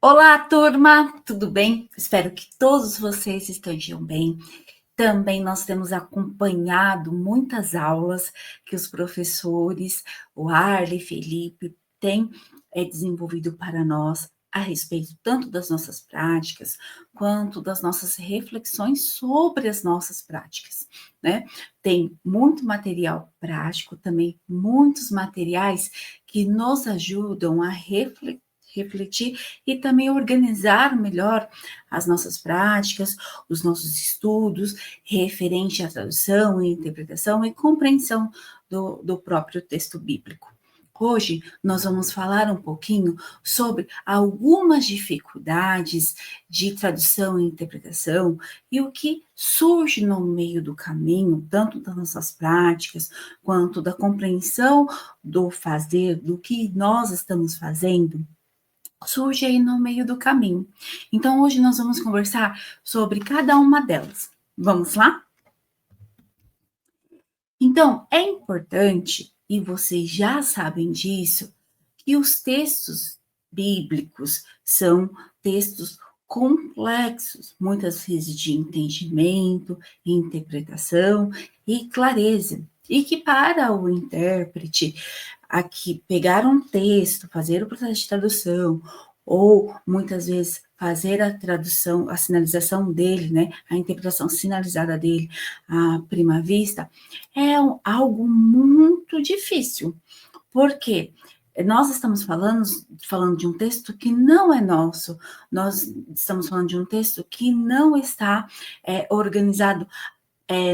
Olá, turma, tudo bem? Espero que todos vocês estejam bem. Também nós temos acompanhado muitas aulas que os professores, o Arley e Felipe, têm desenvolvido para nós a respeito tanto das nossas práticas, quanto das nossas reflexões sobre as nossas práticas, né? Tem muito material prático, também muitos materiais que nos ajudam a refletir e também organizar melhor as nossas práticas, os nossos estudos, referente à tradução e interpretação e compreensão do próprio texto bíblico. Hoje nós vamos falar um pouquinho sobre algumas dificuldades de tradução e interpretação e o que surge no meio do caminho, tanto das nossas práticas, quanto da compreensão do fazer, do que nós estamos fazendo, surge aí no meio do caminho. Então, hoje nós vamos conversar sobre cada uma delas. Vamos lá? Então, é importante, e vocês já sabem disso, que os textos bíblicos são textos complexos, muitas vezes de entendimento, interpretação e clareza. E que para o intérprete, aqui pegar um texto, fazer o processo de tradução, ou muitas vezes fazer a tradução, a sinalização dele, né, a interpretação sinalizada dele à prima vista, é algo muito difícil. Por quê? Nós estamos falando de um texto que não é nosso, nós estamos falando de um texto que não está organizado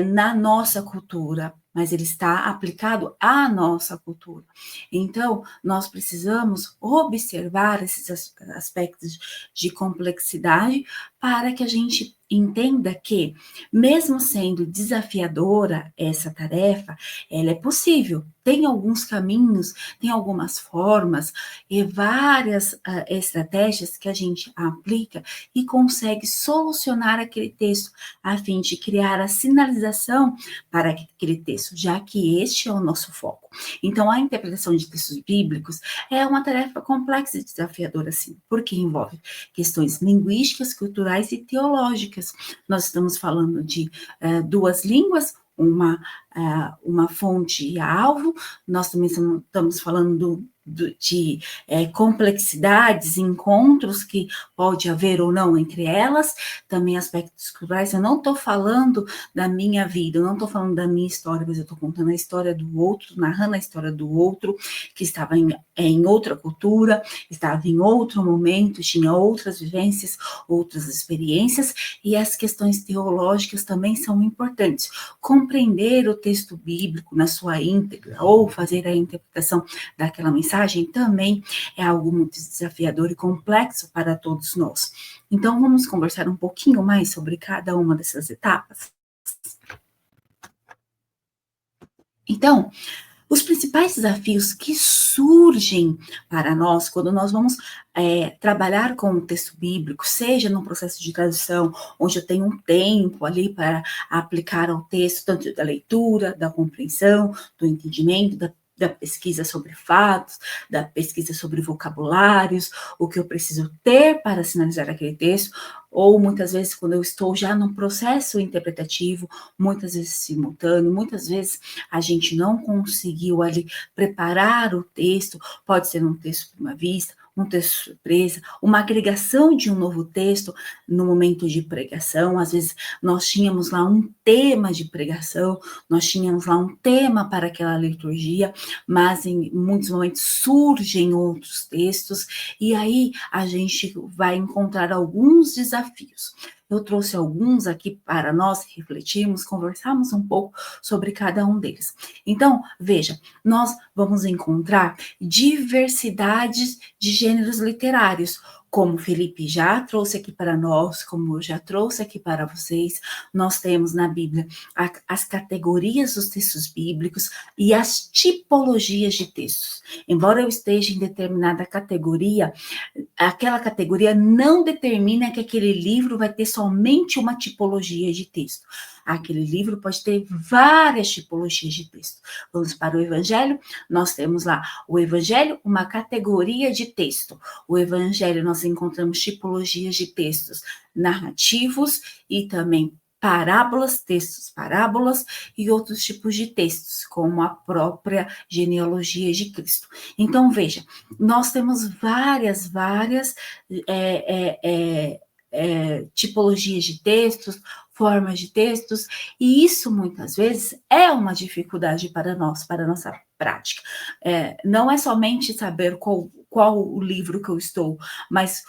na nossa cultura, mas ele está aplicado à nossa cultura. Então, nós precisamos observar esses aspectos de complexidade para que a gente entenda que, mesmo sendo desafiadora essa tarefa, ela é possível. Tem alguns caminhos, tem algumas formas e várias estratégias que a gente aplica e consegue solucionar aquele texto a fim de criar a sinalização para aquele texto, já que este é o nosso foco. Então, a interpretação de textos bíblicos é uma tarefa complexa e desafiadora, sim, porque envolve questões linguísticas, culturais e teológicas. Nós estamos falando de duas línguas, uma fonte e alvo, nós também estamos falando de complexidades, encontros que pode haver ou não entre elas, também aspectos culturais. Eu não estou falando da minha vida, eu não estou falando da minha história, mas eu estou contando a história do outro, narrando a história do outro, que estava em outra cultura, estava em outro momento, tinha outras vivências, outras experiências, e as questões teológicas também são importantes. Compreender o texto bíblico na sua íntegra, ou fazer a interpretação daquela mensagem, também é algo muito desafiador e complexo para todos nós. Então, vamos conversar um pouquinho mais sobre cada uma dessas etapas? Então, os principais desafios que surgem para nós quando nós vamos trabalhar com o texto bíblico, seja no processo de tradução, onde eu tenho um tempo ali para aplicar ao texto, tanto da leitura, da compreensão, do entendimento, da pesquisa sobre fatos, da pesquisa sobre vocabulários, o que eu preciso ter para sinalizar aquele texto, ou muitas vezes quando eu estou já no processo interpretativo, muitas vezes simultâneo, muitas vezes a gente não conseguiu ali preparar o texto, pode ser um texto de uma vista, um texto surpresa, uma agregação de um novo texto no momento de pregação. Às vezes nós tínhamos lá um tema de pregação, nós tínhamos lá um tema para aquela liturgia, mas em muitos momentos surgem outros textos, e aí a gente vai encontrar alguns desafios. Eu trouxe alguns aqui para nós refletirmos, conversarmos um pouco sobre cada um deles. Então, veja, nós vamos encontrar diversidades de gêneros literários, como o Felipe já trouxe aqui para nós, como eu já trouxe aqui para vocês. Nós temos na Bíblia as categorias dos textos bíblicos e as tipologias de textos. Embora eu esteja em determinada categoria, aquela categoria não determina que aquele livro vai ter somente uma tipologia de texto. Aquele livro pode ter várias tipologias de texto. Vamos para o Evangelho, nós temos lá o Evangelho, uma categoria de texto. O Evangelho, nós encontramos tipologias de textos narrativos e também parábolas e outros tipos de textos, como a própria genealogia de Cristo. Então, veja, nós temos várias tipologias de textos, formas de textos, e isso muitas vezes é uma dificuldade para nós, para a nossa prática. Não é somente saber qual o livro que eu estou, mas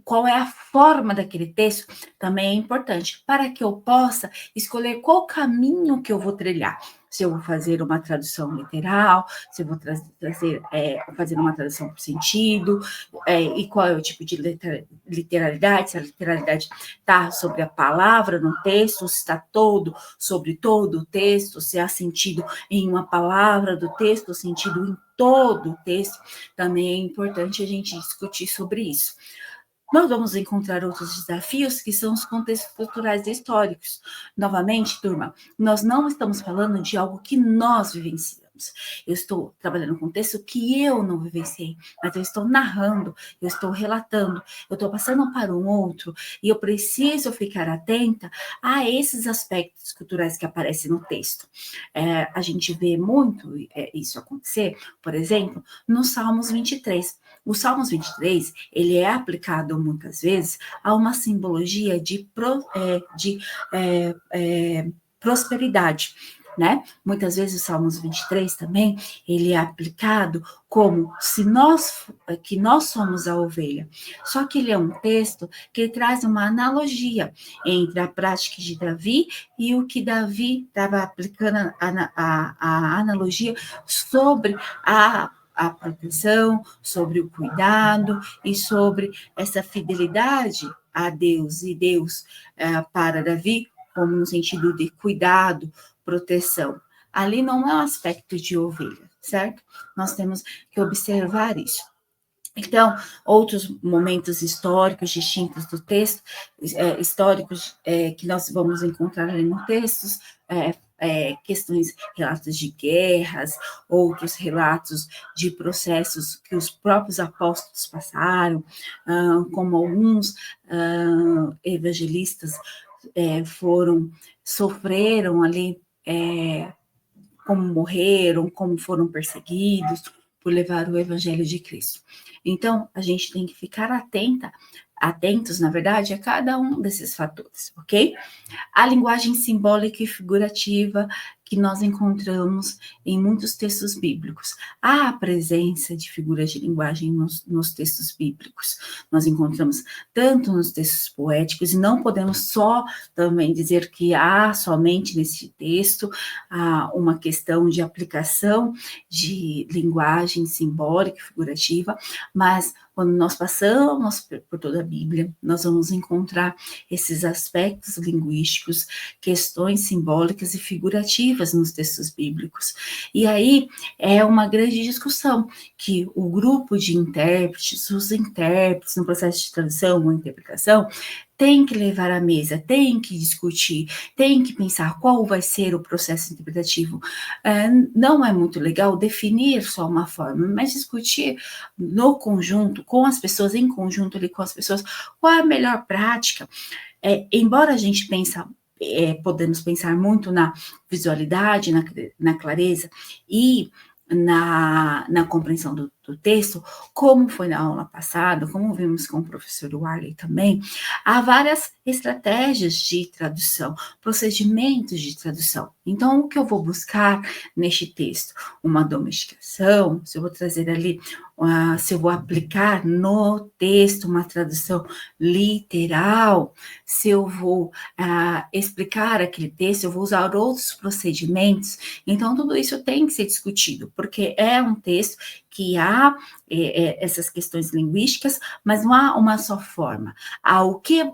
qual é a forma daquele texto também é importante, para que eu possa escolher qual caminho que eu vou trilhar. Se eu vou fazer uma tradução literal, se eu vou fazer uma tradução por sentido, e qual é o tipo de literalidade, se a literalidade está sobre a palavra no texto, se está sobre todo o texto, se há sentido em uma palavra do texto, sentido em todo o texto, também é importante a gente discutir sobre isso. Nós vamos encontrar outros desafios, que são os contextos culturais e históricos. Novamente, turma, nós não estamos falando de algo que nós vivenciamos. Eu estou trabalhando com um texto que eu não vivenciei, mas eu estou narrando, eu estou relatando, eu estou passando para um outro, e eu preciso ficar atenta a esses aspectos culturais que aparecem no texto. A gente vê muito isso acontecer, por exemplo, no Salmos 23. O Salmos 23, ele é aplicado muitas vezes a uma simbologia de prosperidade, né? Muitas vezes o Salmos 23 também, ele é aplicado como que nós somos a ovelha. Só que ele é um texto que traz uma analogia entre a prática de Davi e o que Davi estava aplicando a analogia sobre a proteção, sobre o cuidado e sobre essa fidelidade a Deus, e Deus para Davi, como no sentido de cuidado, proteção. Ali não é um aspecto de ovelha, certo? Nós temos que observar isso. Então, outros momentos históricos distintos do texto, históricos que nós vamos encontrar ali no texto, questões, relatos de guerras, outros relatos de processos que os próprios apóstolos passaram, como alguns evangelistas sofreram ali, como morreram, como foram perseguidos por levar o evangelho de Cristo. Então, a gente tem que ficar atentos, na verdade, a cada um desses fatores, ok? A linguagem simbólica e figurativa que nós encontramos em muitos textos bíblicos. Há a presença de figuras de linguagem nos textos bíblicos. Nós encontramos tanto nos textos poéticos, e não podemos só também dizer que há somente nesse texto uma questão de aplicação de linguagem simbólica e figurativa, mas quando nós passamos por toda a Bíblia, nós vamos encontrar esses aspectos linguísticos, questões simbólicas e figurativas nos textos bíblicos. E aí é uma grande discussão que o grupo de intérpretes, os intérpretes no processo de tradução ou interpretação, tem que levar à mesa, tem que discutir, tem que pensar qual vai ser o processo interpretativo. Não é muito legal definir só uma forma, mas discutir no conjunto, com as pessoas, em conjunto ali com as pessoas, qual é a melhor prática. Embora a gente podemos pensar muito na visualidade, na clareza e na compreensão do texto, como foi na aula passada, como vimos com o professor Warley também, há várias estratégias de tradução, procedimentos de tradução. Então, o que eu vou buscar neste texto? Uma domesticação, se eu vou trazer ali, se eu vou aplicar no texto uma tradução literal, se eu vou explicar aquele texto, eu vou usar outros procedimentos. Então, tudo isso tem que ser discutido, porque é um texto que há essas questões linguísticas, mas não há uma só forma.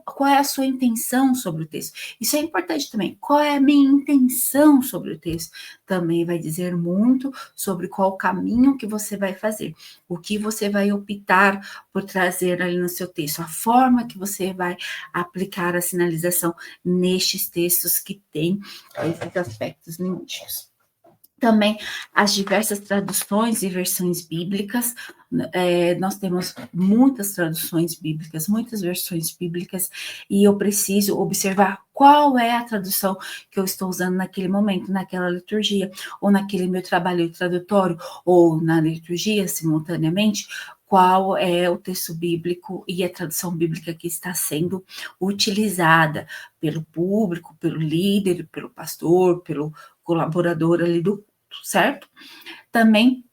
Qual é a sua intenção sobre o texto? Isso é importante também. Qual é a minha intenção sobre o texto? Também vai dizer muito sobre qual o caminho que você vai fazer, o que você vai optar por trazer ali no seu texto, a forma que você vai aplicar a sinalização nestes textos que têm esses aspectos linguísticos. Também as diversas traduções e versões bíblicas, nós temos muitas traduções bíblicas, muitas versões bíblicas, e eu preciso observar qual é a tradução que eu estou usando naquele momento, naquela liturgia, ou naquele meu trabalho tradutório, ou na liturgia simultaneamente, qual é o texto bíblico e a tradução bíblica que está sendo utilizada pelo público, pelo líder, pelo pastor, pelo colaborador ali do culto, certo? Também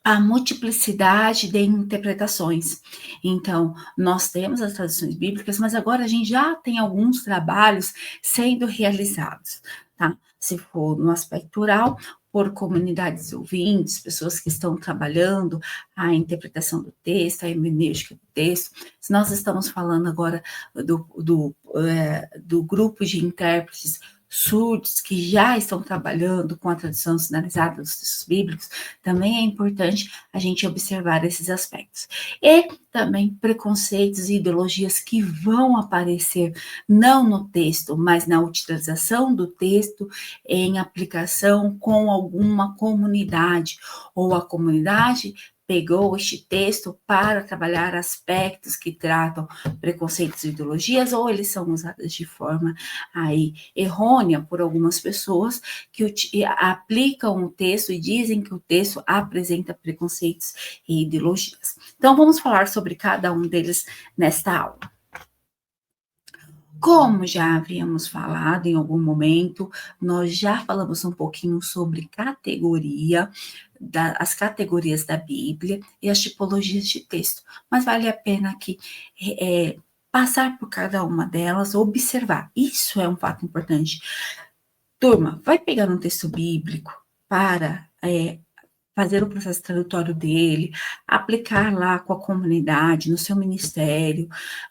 a multiplicidade de interpretações. Então, nós temos as traduções bíblicas, mas agora a gente já tem alguns trabalhos sendo realizados, tá? Se for no aspecto oral, por comunidades ouvintes, pessoas que estão trabalhando a interpretação do texto, a hermenêutica do texto. Se nós estamos falando agora do grupo de intérpretes surdos que já estão trabalhando com a tradução sinalizada dos textos bíblicos, também é importante a gente observar esses aspectos. E também preconceitos e ideologias que vão aparecer não no texto, mas na utilização do texto em aplicação com alguma comunidade, ou a comunidade pegou este texto para trabalhar aspectos que tratam preconceitos e ideologias, ou eles são usados de forma aí errônea por algumas pessoas que aplicam o texto e dizem que o texto apresenta preconceitos e ideologias. Então, vamos falar sobre cada um deles nesta aula. Como já havíamos falado em algum momento, nós já falamos um pouquinho sobre as categorias da Bíblia e as tipologias de texto, mas vale a pena aqui passar por cada uma delas, observar. Isso é um fato importante. Turma, vai pegar um texto bíblico para fazer o processo tradutório dele, aplicar lá com a comunidade, no seu ministério,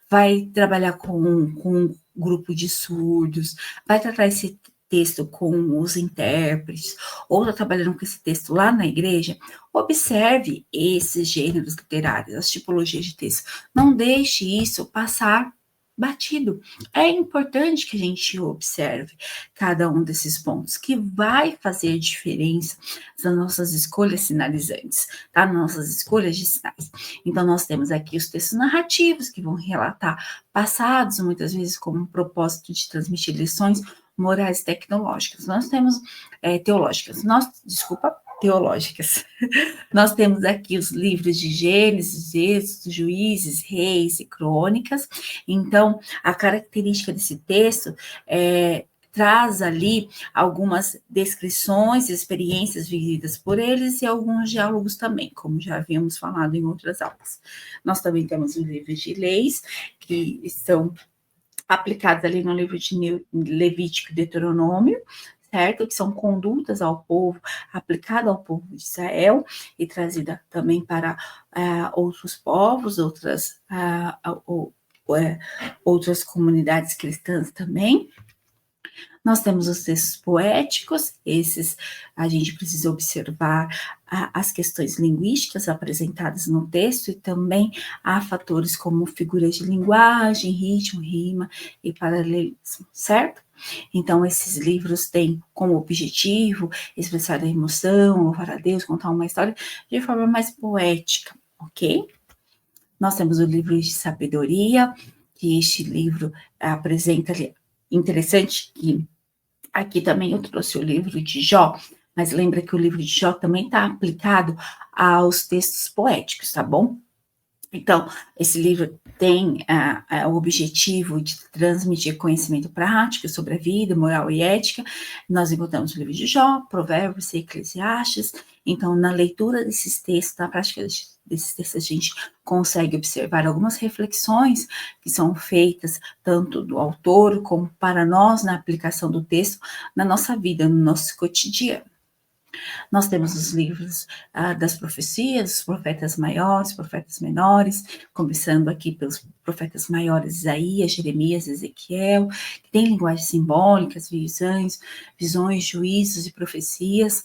vai trabalhar com um grupo de surdos, vai tratar esse texto com os intérpretes, ou está trabalhando com esse texto lá na igreja, observe esses gêneros literários, as tipologias de texto. Não deixe isso passar batido. É importante que a gente observe cada um desses pontos, que vai fazer diferença nas nossas escolhas sinalizantes, tá? Nossas escolhas de sinais. Então, nós temos aqui os textos narrativos, que vão relatar passados, muitas vezes como um propósito de transmitir lições morais tecnológicas. Nós temos teológicas. Nós temos aqui os livros de Gênesis, Êxodo, Juízes, Reis e Crônicas. Então, a característica desse texto traz ali algumas descrições, experiências vividas por eles e alguns diálogos também, como já havíamos falado em outras aulas. Nós também temos os livros de leis, que estão aplicados ali no livro de Levítico e Deuteronômio, certo? Que são condutas ao povo, aplicada ao povo de Israel e trazida também para outros povos, outras comunidades cristãs também. Nós temos os textos poéticos, esses a gente precisa observar as questões linguísticas apresentadas no texto e também há fatores como figuras de linguagem, ritmo, rima e paralelismo, certo? Então, esses livros têm como objetivo expressar a emoção, louvar a Deus, contar uma história de forma mais poética, ok? Nós temos o livro de sabedoria, que este livro apresenta, interessante que aqui também eu trouxe o livro de Jó, mas lembra que o livro de Jó também está aplicado aos textos poéticos, tá bom? Então, esse livro tem o objetivo de transmitir conhecimento prático sobre a vida, moral e ética. Nós encontramos o livro de Jó, Provérbios e Eclesiastes. Então, na leitura desses textos, na prática desses textos, a gente consegue observar algumas reflexões que são feitas tanto do autor como para nós na aplicação do texto na nossa vida, no nosso cotidiano. Nós temos os livros das profecias, os profetas maiores, profetas menores, começando aqui pelos profetas maiores, Isaías, Jeremias, Ezequiel, que tem linguagens simbólicas, visões, juízos e profecias.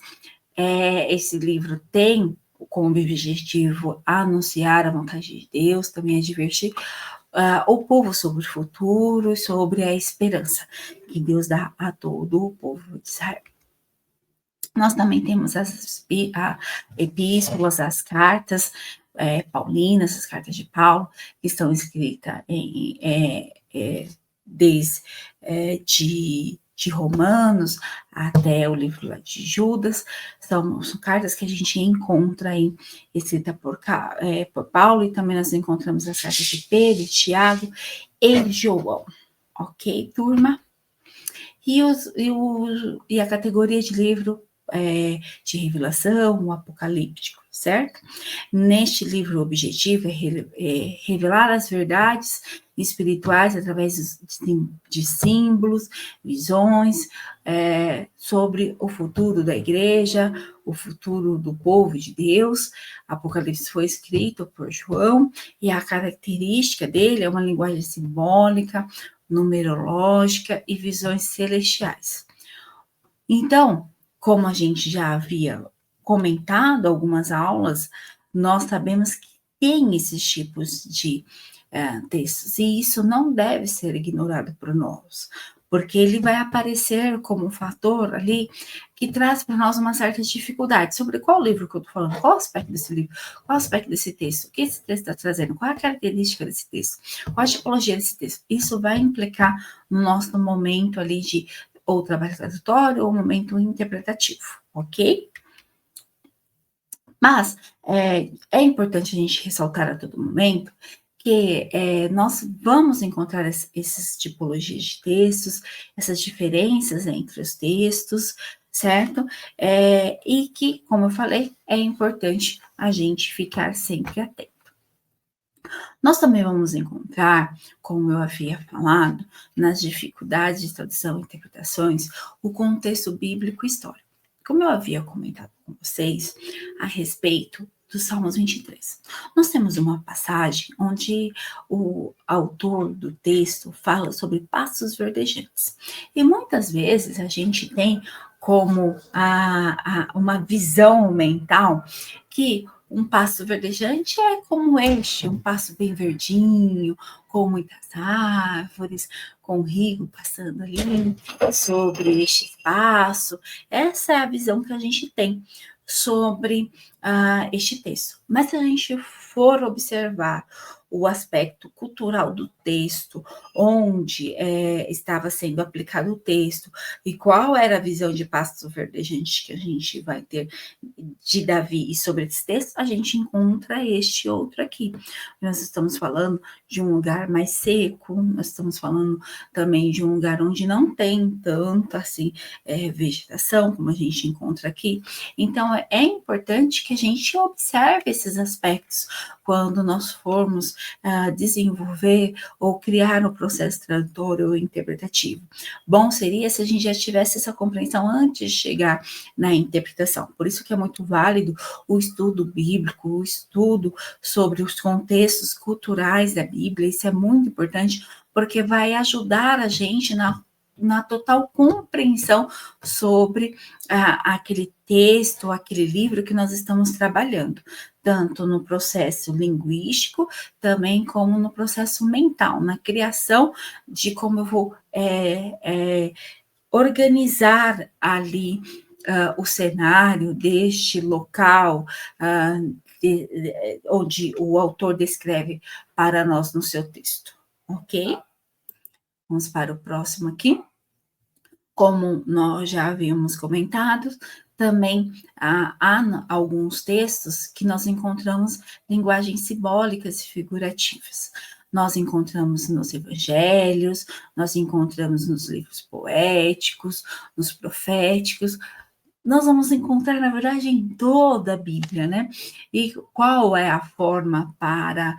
Esse livro tem como objetivo anunciar a vontade de Deus, também advertir o povo sobre o futuro e sobre a esperança que Deus dá a todo o povo de Israel. Nós também temos as epístolas, as cartas paulinas, as cartas de Paulo, que estão escritas desde de Romanos até o livro de Judas. São cartas que a gente encontra aí, escrita por Paulo, e também nós encontramos as cartas de Pedro, Tiago e João. Ok, turma? E a categoria de livro de revelação, o apocalíptico, certo? Neste livro, o objetivo é revelar as verdades espirituais através de símbolos, visões, sobre o futuro da igreja, o futuro do povo de Deus. Apocalipse foi escrito por João, e a característica dele é uma linguagem simbólica, numerológica e visões celestiais. Então, como a gente já havia comentado algumas aulas, nós sabemos que tem esses tipos de textos, e isso não deve ser ignorado por nós, porque ele vai aparecer como um fator ali que traz para nós uma certa dificuldade. Sobre qual livro que eu estou falando, qual aspecto desse livro, qual aspecto desse texto, o que esse texto está trazendo, qual a característica desse texto, qual a tipologia desse texto. Isso vai implicar no nosso momento ali de ou trabalho tradutório ou momento interpretativo, ok? Mas é importante a gente ressaltar a todo momento que nós vamos encontrar essas tipologias de textos, essas diferenças entre os textos, certo? E que, como eu falei, é importante a gente ficar sempre atento. Nós também vamos encontrar, como eu havia falado, nas dificuldades de tradução e interpretações, o contexto bíblico e histórico. Como eu havia comentado com vocês a respeito do Salmos 23. Nós temos uma passagem onde o autor do texto fala sobre pastos verdejantes. E muitas vezes a gente tem como uma visão mental que um pasto verdejante é como este, um pasto bem verdinho, com muitas árvores, com o rio passando ali sobre este espaço. Essa é a visão que a gente tem sobre este texto. Mas se a gente for observar o aspecto cultural do texto, onde estava sendo aplicado o texto, e qual era a visão de pasto verdejante que a gente vai ter de Davi e sobre esse texto, a gente encontra este outro aqui. Nós estamos falando de um lugar mais seco, nós estamos falando também de um lugar onde não tem tanto assim vegetação como a gente encontra aqui. Então é importante que a gente observe esses aspectos quando nós formos desenvolver ou criar um processo tradutório ou interpretativo. Bom seria se a gente já tivesse essa compreensão antes de chegar na interpretação. Por isso que é muito válido o estudo bíblico, o estudo sobre os contextos culturais da Bíblia. Isso é muito importante, porque vai ajudar a gente na total compreensão sobre aquele texto, aquele livro que nós estamos trabalhando, tanto no processo linguístico, também como no processo mental, na criação de como eu vou organizar ali o cenário deste local onde o autor descreve para nós no seu texto, ok? Vamos para o próximo aqui. Como nós já havíamos comentado, também há alguns textos que nós encontramos linguagens simbólicas e figurativas. Nós encontramos nos evangelhos, nós encontramos nos livros poéticos, nos proféticos. Nós vamos encontrar, na verdade, em toda a Bíblia, né? E qual é a forma para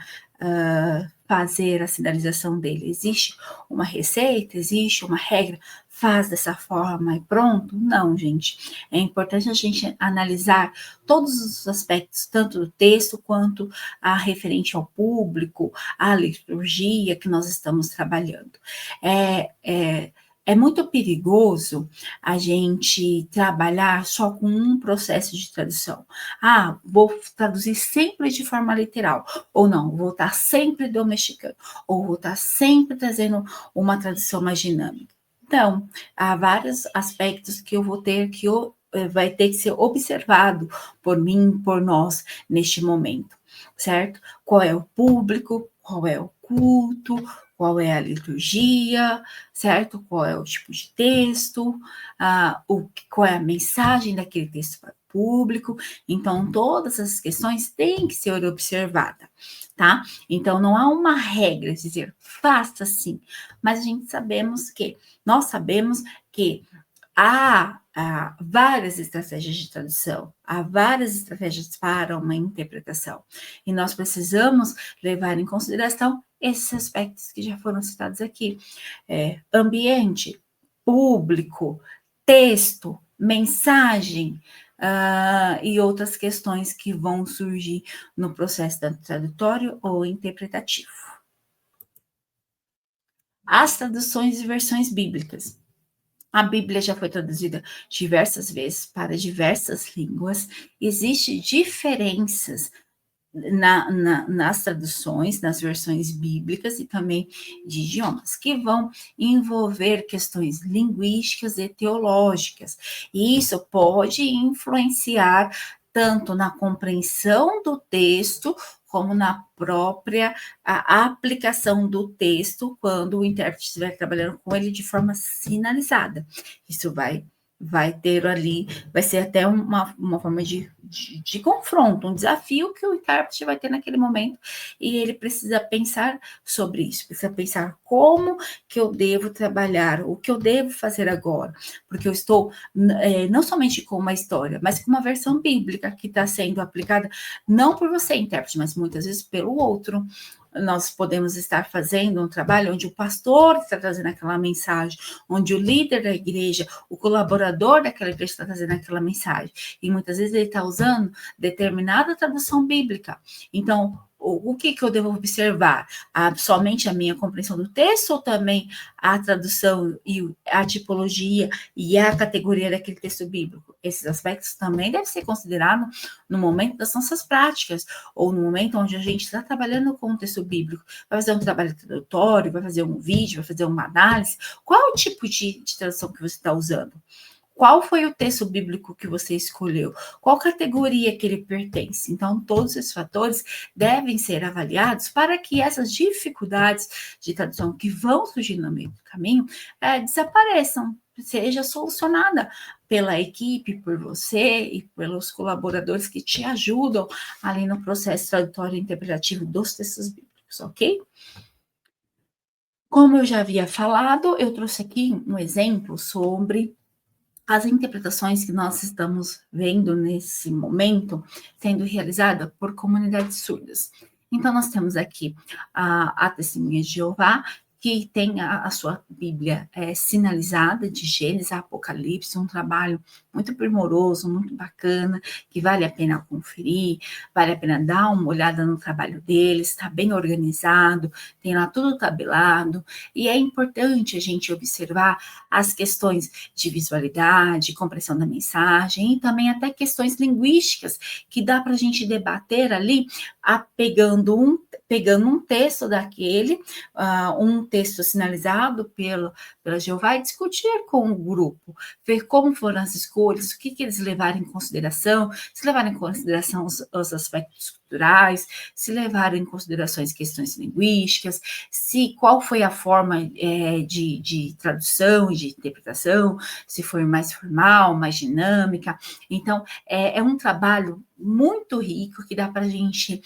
fazer a sinalização dele? Existe uma receita? Existe uma regra? faz dessa forma e pronto. Não, gente. É importante a gente analisar todos os aspectos, tanto do texto quanto a referente ao público, à liturgia que nós estamos trabalhando. É muito perigoso a gente trabalhar só com um processo de tradução. Ah, vou traduzir sempre de forma literal, ou não, vou estar sempre domesticando, ou vou estar sempre trazendo uma tradução mais dinâmica. Então, há vários aspectos que eu vou ter que vai ter que ser observado por mim, por nós, neste momento, certo? Qual é o público, qual é o culto, qual é a liturgia, certo? Qual é o tipo de texto, qual é a mensagem daquele texto para o público. Então, todas essas questões têm que ser observadas, tá? Então, não há uma regra de dizer, faça assim, mas nós sabemos que há várias estratégias de tradução, há várias estratégias para uma interpretação, e nós precisamos levar em consideração esses aspectos que já foram citados aqui: ambiente, público, texto, mensagem, e outras questões que vão surgir no processo tanto tradutório ou interpretativo. As traduções e versões bíblicas. A Bíblia já foi traduzida diversas vezes para diversas línguas. Existem diferenças nas traduções, nas versões bíblicas e também de idiomas, que vão envolver questões linguísticas e teológicas. E isso pode influenciar tanto na compreensão do texto, como na própria aplicação do texto, quando o intérprete estiver trabalhando com ele de forma sinalizada. Isso vai ter ali, vai ser até uma forma de confronto, um desafio que o intérprete vai ter naquele momento, e ele precisa pensar sobre isso, precisa pensar como que eu devo trabalhar, o que eu devo fazer agora, porque eu estou não somente com uma história, mas com uma versão bíblica que está sendo aplicada, não por você, intérprete, mas muitas vezes pelo outro. Nós podemos estar fazendo um trabalho onde o pastor está trazendo aquela mensagem, onde o líder da igreja, o colaborador daquela igreja está trazendo aquela mensagem. E muitas vezes ele está usando determinada tradução bíblica. Então, o que eu devo observar? Somente a minha compreensão do texto ou também a tradução e a tipologia e a categoria daquele texto bíblico? Esses aspectos também devem ser considerados no momento das nossas práticas, ou no momento onde a gente está trabalhando com o texto bíblico. Vai fazer um trabalho tradutório, vai fazer um vídeo, vai fazer uma análise. Qual é o tipo de tradução que você está usando? Qual foi o texto bíblico que você escolheu? Qual categoria que ele pertence? Então, todos esses fatores devem ser avaliados para que essas dificuldades de tradução que vão surgir no meio do caminho desapareçam, seja solucionada pela equipe, por você e pelos colaboradores que te ajudam ali no processo tradutório e interpretativo dos textos bíblicos, ok? Como eu já havia falado, eu trouxe aqui um exemplo sobre as interpretações que nós estamos vendo nesse momento sendo realizada por comunidades surdas. Então, nós temos aqui a Testemunha de Jeová, que tem a sua Bíblia sinalizada de Gênesis a Apocalipse, um trabalho muito primoroso, muito bacana, que vale a pena conferir, vale a pena dar uma olhada no trabalho deles, está bem organizado, tem lá tudo tabelado, e é importante a gente observar as questões de visualidade, compreensão da mensagem, e também até questões linguísticas, que dá para a gente debater ali, pegando um texto daquele, um texto sinalizado pela Jeová, e discutir com o grupo, ver como foram as escolhas, o que eles levaram em consideração, se levaram em consideração os aspectos culturais, se levaram em consideração as questões linguísticas, qual foi a forma de tradução e de interpretação, se foi mais formal, mais dinâmica. Então, é um trabalho muito rico que dá para a gente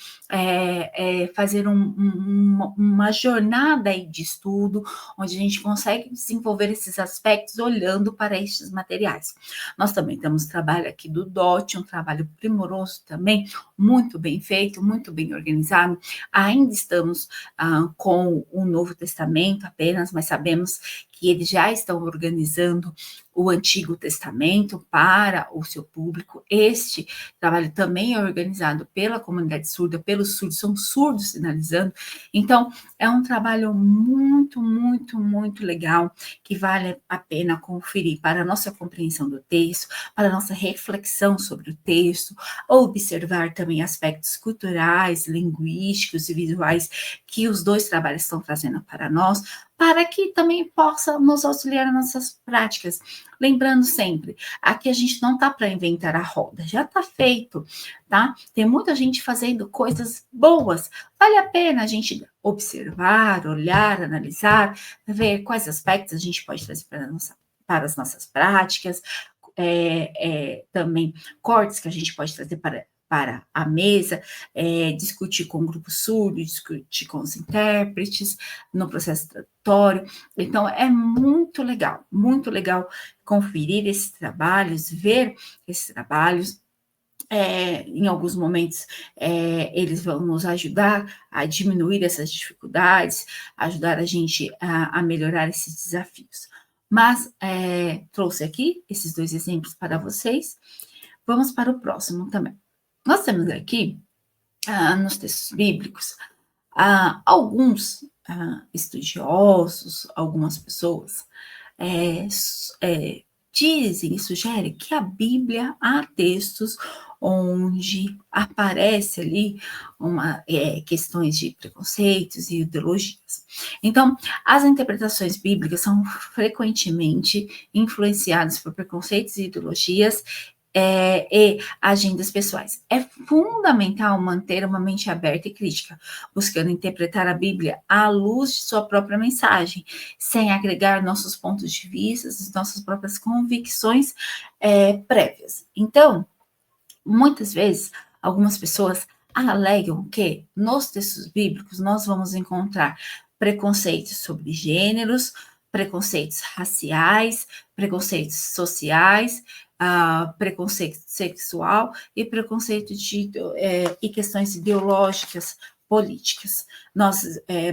fazer uma jornada aí de estudo, onde a gente consegue desenvolver esses aspectos olhando para estes materiais. Nós também temos trabalho aqui do DOT, um trabalho primoroso também, muito bem feito, muito bem organizado. Ainda estamos com o Novo Testamento apenas, mas sabemos que eles já estão organizando o Antigo Testamento para o seu público. Este trabalho também é organizado pela comunidade surda, pelos surdos, são surdos sinalizando. Então, é um trabalho muito, muito, muito legal, que vale a pena conferir para a nossa compreensão do texto, para a nossa reflexão sobre o texto, observar também aspectos culturais, linguísticos e visuais que os dois trabalhos estão trazendo para nós, para que também possa nos auxiliar nas nossas práticas. Lembrando sempre, aqui a gente não está para inventar a roda, já está feito, tá? Tem muita gente fazendo coisas boas. Vale a pena a gente observar, olhar, analisar, ver quais aspectos a gente pode trazer para as nossas práticas, também cortes que a gente pode trazer para a mesa, discutir com o grupo surdo, discutir com os intérpretes no processo tradutório. Então, é muito legal conferir esses trabalhos, ver esses trabalhos. Em alguns momentos, eles vão nos ajudar a diminuir essas dificuldades, ajudar a gente a melhorar esses desafios. Mas trouxe aqui esses 2 exemplos para vocês. Vamos para o próximo também. Nós temos aqui, nos textos bíblicos, alguns estudiosos, algumas pessoas, dizem e sugerem que a Bíblia há textos onde aparece ali questões de preconceitos e ideologias. Então, as interpretações bíblicas são frequentemente influenciadas por preconceitos e ideologias e agendas pessoais. É fundamental manter uma mente aberta e crítica, buscando interpretar a Bíblia à luz de sua própria mensagem, sem agregar nossos pontos de vista, nossas próprias convicções prévias. Então, muitas vezes, algumas pessoas alegam que nos textos bíblicos nós vamos encontrar preconceitos sobre gêneros, preconceitos raciais, preconceitos sociais, preconceito sexual e preconceito e questões ideológicas, políticas. Nós,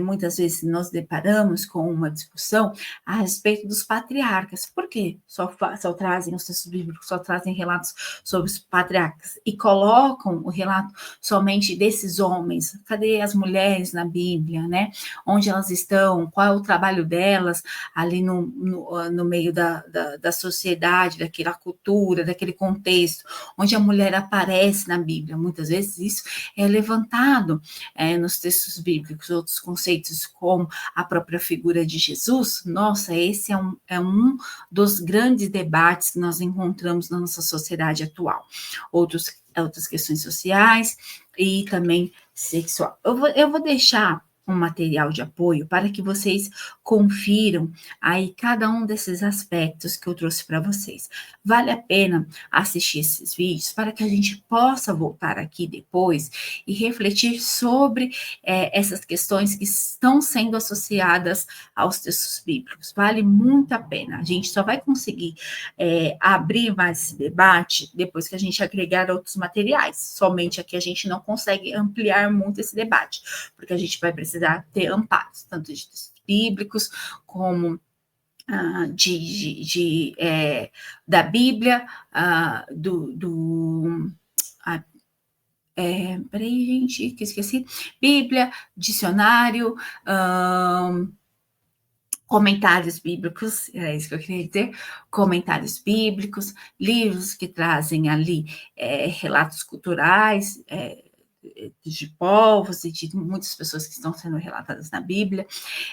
muitas vezes, nos deparamos com uma discussão a respeito dos patriarcas. Por quê? Só trazem, os textos bíblicos só trazem relatos sobre os patriarcas e colocam o relato somente desses homens. Cadê as mulheres na Bíblia, né? Onde elas estão? Qual é o trabalho delas ali no meio da sociedade, daquela cultura, daquele contexto, onde a mulher aparece na Bíblia? Muitas vezes isso é levantado nos textos bíblicos, outros conceitos como a própria figura de Jesus. Nossa, esse é um dos grandes debates que nós encontramos na nossa sociedade atual. Outras questões sociais e também sexual. Eu vou deixar um material de apoio para que vocês confiram aí cada um desses aspectos que eu trouxe para vocês. Vale a pena assistir esses vídeos para que a gente possa voltar aqui depois e refletir sobre essas questões que estão sendo associadas aos textos bíblicos. Vale muito a pena. A gente só vai conseguir abrir mais esse debate depois que a gente agregar outros materiais. Somente aqui a gente não consegue ampliar muito esse debate, porque a gente vai precisar ter amparos, tanto de textos bíblicos como da Bíblia, peraí, gente, que esqueci. Bíblia, dicionário, comentários bíblicos, é isso que eu queria dizer, comentários bíblicos, livros que trazem ali relatos culturais, de povos e de muitas pessoas que estão sendo relatadas na Bíblia,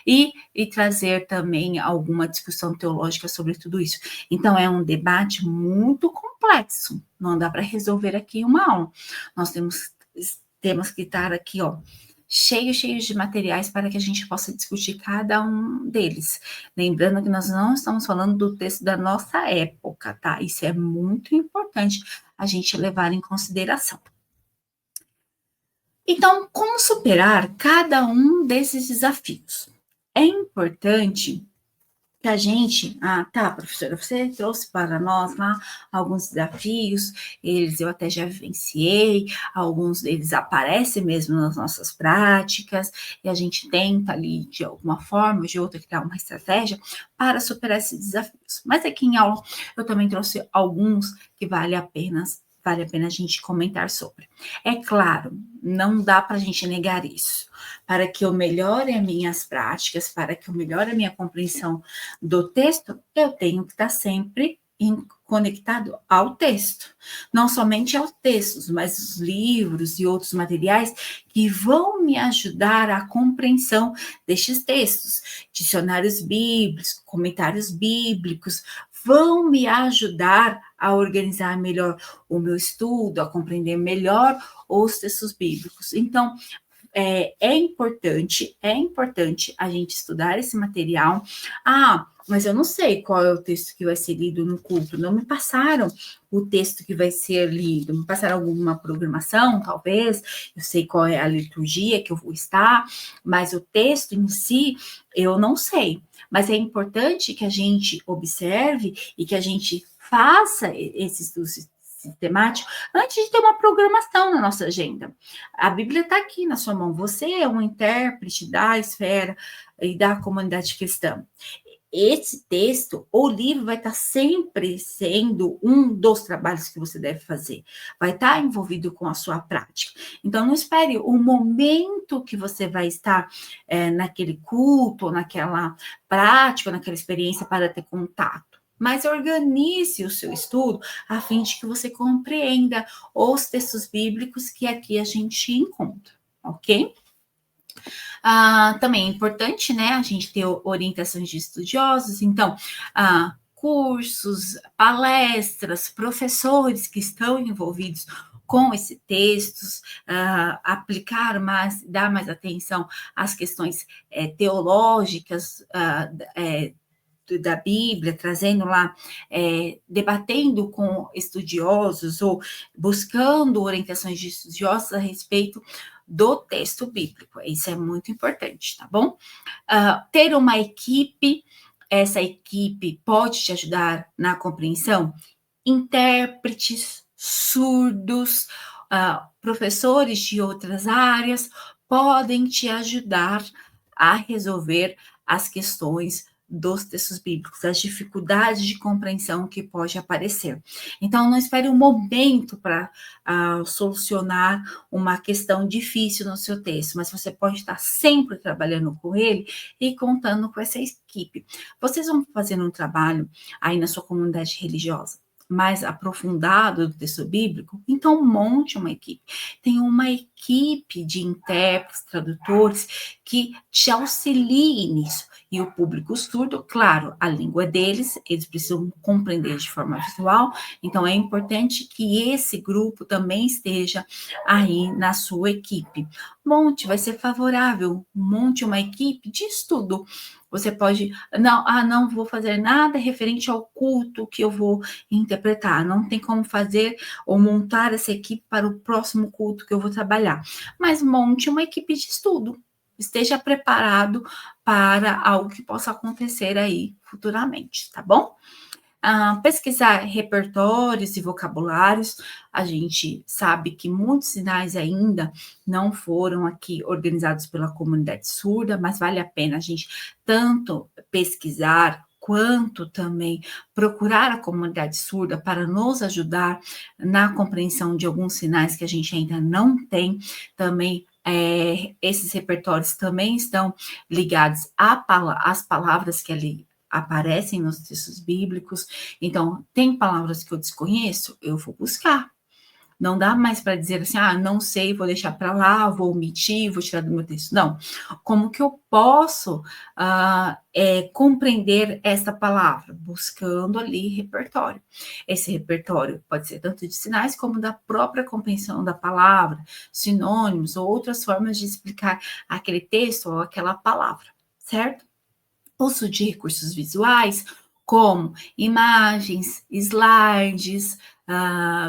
e trazer também alguma discussão teológica sobre tudo isso. Então, é um debate muito complexo, não dá para resolver aqui uma aula. Nós temos que estar aqui, cheios de materiais para que a gente possa discutir cada um deles. Lembrando que nós não estamos falando do texto da nossa época, tá? Isso é muito importante a gente levar em consideração. Então, como superar cada um desses desafios? É importante que a gente, tá, professora, você trouxe para nós lá alguns desafios, eles eu até já vivenciei, alguns deles aparecem mesmo nas nossas práticas, e a gente tenta ali, de alguma forma ou de outra, criar uma estratégia para superar esses desafios. Mas aqui em aula eu também trouxe alguns que vale a pena a gente comentar sobre. É claro, não dá para a gente negar isso. Para que eu melhore as minhas práticas, para que eu melhore a minha compreensão do texto, eu tenho que estar sempre conectado ao texto. Não somente aos textos, mas os livros e outros materiais que vão me ajudar à compreensão destes textos. Dicionários bíblicos, comentários bíblicos, vão me ajudar a organizar melhor o meu estudo, a compreender melhor os textos bíblicos. Então, é importante a gente estudar esse material. Mas eu não sei qual é o texto que vai ser lido no culto. Não me passaram o texto que vai ser lido. Me passaram alguma programação, talvez. Eu sei qual é a liturgia que eu vou estar, mas o texto em si, eu não sei. Mas é importante que a gente observe e que a gente faça esse estudo sistemático antes de ter uma programação na nossa agenda. A Bíblia está aqui na sua mão. Você é um intérprete da esfera e da comunidade cristã. Esse texto, o livro, vai estar sempre sendo um dos trabalhos que você deve fazer. Vai estar envolvido com a sua prática. Então, não espere o momento que você vai estar naquele culto, naquela prática, naquela experiência para ter contato. Mas organize o seu estudo a fim de que você compreenda os textos bíblicos que aqui a gente encontra, ok? Também é importante, né, a gente ter orientações de estudiosos, então, cursos, palestras, professores que estão envolvidos com esses textos, aplicar mais, dar mais atenção às questões teológicas, da Bíblia, trazendo lá, debatendo com estudiosos ou buscando orientações de estudiosos a respeito do texto bíblico. Isso é muito importante, tá bom? Ter uma equipe, essa equipe pode te ajudar na compreensão. Intérpretes, surdos, professores de outras áreas podem te ajudar a resolver as questões dos textos bíblicos, as dificuldades de compreensão que pode aparecer. Então, não espere um momento para solucionar uma questão difícil no seu texto, mas você pode estar sempre trabalhando com ele e contando com essa equipe. Vocês vão fazendo um trabalho aí na sua comunidade religiosa mais aprofundado do texto bíblico, então monte uma equipe. Tem uma equipe de intérpretes, tradutores, que te auxiliem nisso. E o público surdo, claro, a língua deles, eles precisam compreender de forma visual, então é importante que esse grupo também esteja aí na sua equipe. Monte, vai ser favorável, monte uma equipe de estudo. Você pode, não vou fazer nada referente ao culto que eu vou interpretar, não tem como fazer ou montar essa equipe para o próximo culto que eu vou trabalhar, mas monte uma equipe de estudo, esteja preparado para algo que possa acontecer aí futuramente, tá bom? Pesquisar repertórios e vocabulários, a gente sabe que muitos sinais ainda não foram aqui organizados pela comunidade surda, mas vale a pena a gente tanto pesquisar quanto também procurar a comunidade surda para nos ajudar na compreensão de alguns sinais que a gente ainda não tem. Também esses repertórios também estão ligados às palavras que ali aparecem nos textos bíblicos. Então, tem palavras que eu desconheço, eu vou buscar. Não dá mais para dizer assim, não sei, vou deixar para lá, vou omitir, vou tirar do meu texto. Não. Como que eu posso compreender essa palavra? Buscando ali repertório. Esse repertório pode ser tanto de sinais como da própria compreensão da palavra, sinônimos ou outras formas de explicar aquele texto ou aquela palavra, certo? Uso de recursos visuais, como imagens, slides,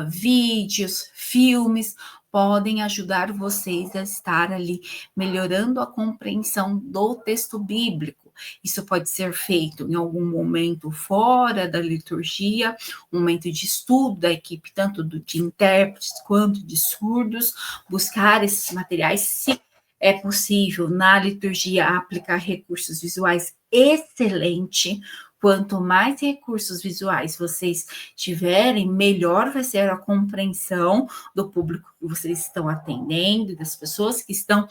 vídeos, filmes, podem ajudar vocês a estar ali melhorando a compreensão do texto bíblico. Isso pode ser feito em algum momento fora da liturgia, um momento de estudo da equipe, tanto de intérpretes quanto de surdos, buscar esses materiais, se é possível, na liturgia, aplicar recursos visuais, excelente. Quanto mais recursos visuais vocês tiverem, melhor vai ser a compreensão do público que vocês estão atendendo, das pessoas que estão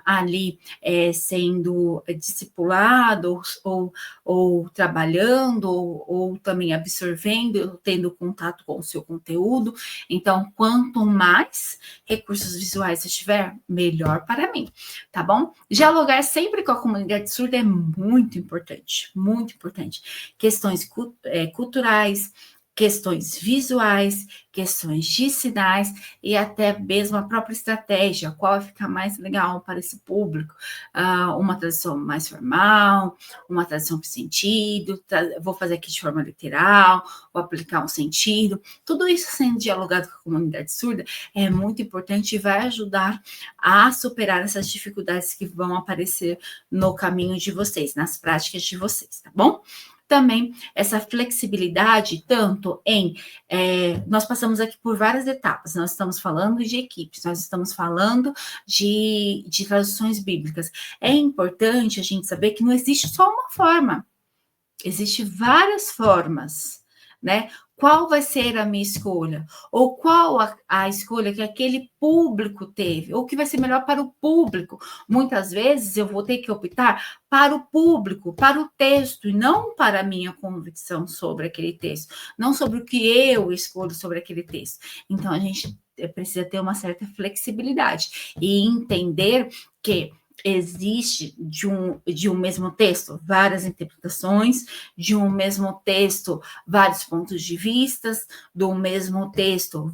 ali sendo discipulados ou trabalhando, ou também absorvendo, tendo contato com o seu conteúdo. Então, quanto mais recursos visuais eu tiver, melhor para mim, tá bom? Dialogar sempre com a comunidade surda é muito importante, muito importante. Questões culturais, questões visuais, questões de sinais e até mesmo a própria estratégia, qual vai ficar mais legal para esse público. Uma tradução mais formal, uma tradução por sentido, vou fazer aqui de forma literal, vou aplicar um sentido. Tudo isso sendo dialogado com a comunidade surda é muito importante e vai ajudar a superar essas dificuldades que vão aparecer no caminho de vocês, nas práticas de vocês, tá bom? Também essa flexibilidade, tanto em... nós passamos aqui por várias etapas, nós estamos falando de equipes, nós estamos falando de traduções bíblicas. É importante a gente saber que não existe só uma forma, existem várias formas, né? Qual vai ser a minha escolha? Ou qual a escolha que aquele público teve? Ou que vai ser melhor para o público? Muitas vezes eu vou ter que optar para o público, para o texto, e não para a minha convicção sobre aquele texto, não sobre o que eu escolho sobre aquele texto. Então, a gente precisa ter uma certa flexibilidade e entender que existe de um mesmo texto várias interpretações, de um mesmo texto vários pontos de vista, do mesmo texto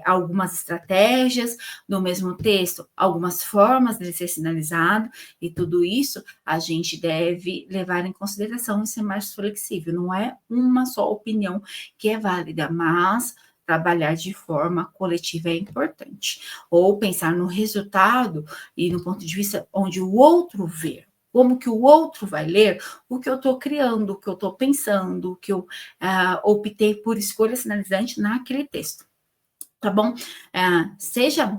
algumas estratégias, do mesmo texto algumas formas de ser sinalizado, e tudo isso a gente deve levar em consideração e ser mais flexível. Não é uma só opinião que é válida, mas trabalhar de forma coletiva é importante. Ou pensar no resultado e no ponto de vista onde o outro vê. Como que o outro vai ler o que eu estou criando, o que eu estou pensando, o que eu optei por escolha sinalizante naquele texto. Tá bom? Seja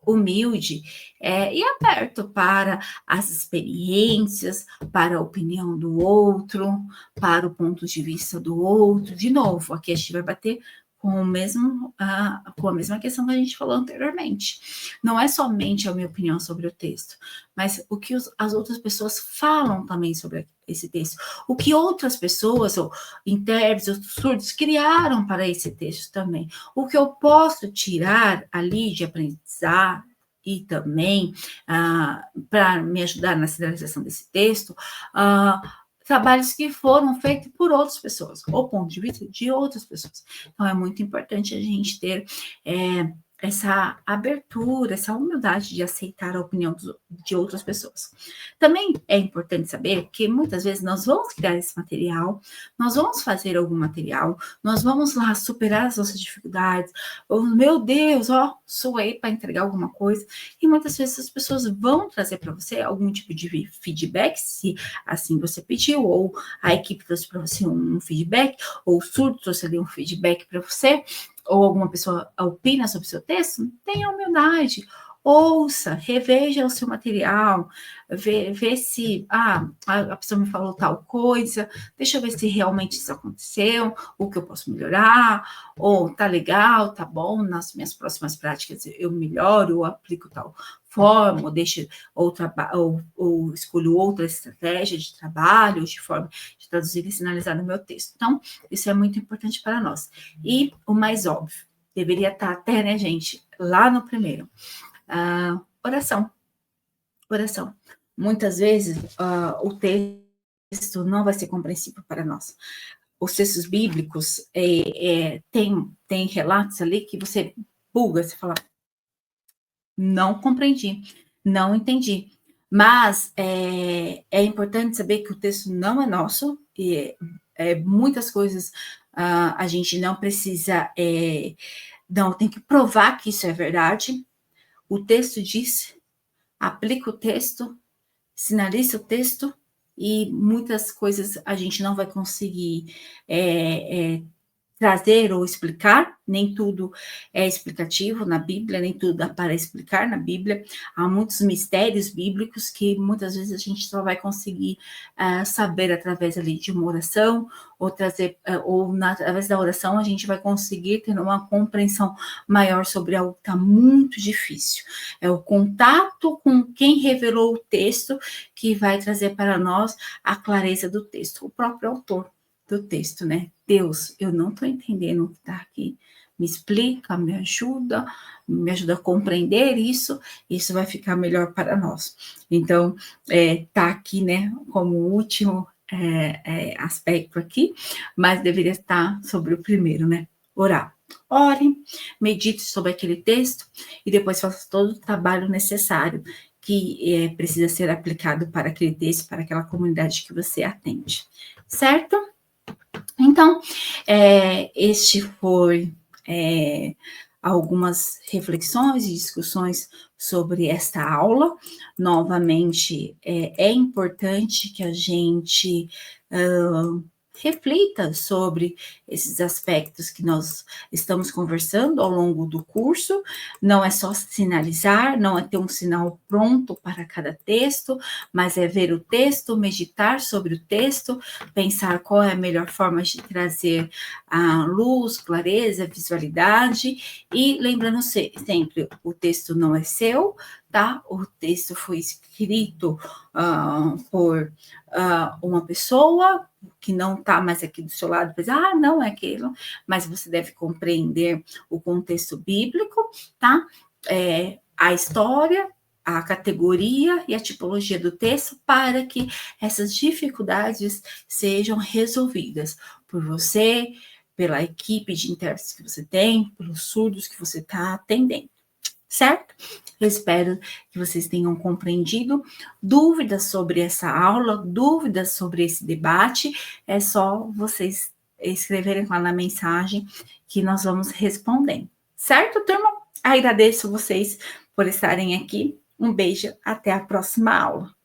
humilde e aberto para as experiências, para a opinião do outro, para o ponto de vista do outro. De novo, aqui a gente vai bater com a mesma questão que a gente falou anteriormente. Não é somente a minha opinião sobre o texto, mas o que as outras pessoas falam também sobre esse texto. O que outras pessoas, ou intérpretes, ou surdos, criaram para esse texto também. O que eu posso tirar ali de aprendizado e também para me ajudar na sinalização desse texto, trabalhos que foram feitos por outras pessoas, ou ponto de vista de outras pessoas. Então, é muito importante a gente ter essa abertura, essa humildade de aceitar a opinião de outras pessoas. Também é importante saber que muitas vezes nós vamos criar esse material, nós vamos fazer algum material, nós vamos lá superar as nossas dificuldades. Oh, meu Deus, suei para entregar alguma coisa. E muitas vezes as pessoas vão trazer para você algum tipo de feedback, se assim você pediu, ou a equipe trouxe para você um feedback, ou o surdo trouxe ali um feedback para você, ou alguma pessoa opina sobre o seu texto. Tenha humildade, ouça, reveja o seu material, vê se a pessoa me falou tal coisa, deixa eu ver se realmente isso aconteceu, o que eu posso melhorar, ou tá legal, tá bom, nas minhas próximas práticas eu melhoro, ou aplico tal forma, ou deixo ou escolho outra estratégia de trabalho, ou de forma de traduzir e sinalizar no meu texto. Então, isso é muito importante para nós. E o mais óbvio, deveria estar até, né, gente, lá no primeiro. Oração. Oração. Muitas vezes o texto não vai ser compreensível para nós. Os textos bíblicos tem relatos ali que você buga, você fala, não compreendi, não entendi. Mas é importante saber que o texto não é nosso, e muitas coisas a gente não precisa, não tem que provar que isso é verdade. o texto diz, aplica o texto, sinaliza o texto, e muitas coisas a gente não vai conseguir trazer ou explicar, nem tudo é explicativo na Bíblia, nem tudo dá para explicar na Bíblia. Há muitos mistérios bíblicos que muitas vezes a gente só vai conseguir saber através ali de uma oração, ou trazer, através da oração a gente vai conseguir ter uma compreensão maior sobre algo que está muito difícil. É o contato com quem revelou o texto que vai trazer para nós a clareza do texto, o próprio autor do texto, né? Deus, eu não estou entendendo o que está aqui. Me explica, me ajuda a compreender isso vai ficar melhor para nós. Então, tá aqui, né, como último aspecto aqui, mas deveria estar sobre o primeiro, né? Orar. Ore, medite sobre aquele texto e depois faça todo o trabalho necessário que precisa ser aplicado para aquele texto, para aquela comunidade que você atende. Certo? Então, este foi algumas reflexões e discussões sobre esta aula. Novamente, é importante que a gente reflita sobre esses aspectos que nós estamos conversando ao longo do curso. Não é só sinalizar, não é ter um sinal pronto para cada texto, mas é ver o texto, meditar sobre o texto, pensar qual é a melhor forma de trazer a luz, clareza, visualidade, e lembrando sempre, o texto não é seu, tá? O texto foi escrito por uma pessoa que não está mais aqui do seu lado, pois, não é aquilo, mas você deve compreender o contexto bíblico, tá? A história, a categoria e a tipologia do texto para que essas dificuldades sejam resolvidas por você, pela equipe de intérpretes que você tem, pelos surdos que você está atendendo, certo? Eu espero que vocês tenham compreendido. Dúvidas sobre essa aula, dúvidas sobre esse debate, é só vocês escreverem lá na mensagem que nós vamos respondendo. Certo, turma? Agradeço vocês por estarem aqui. Um beijo, até a próxima aula.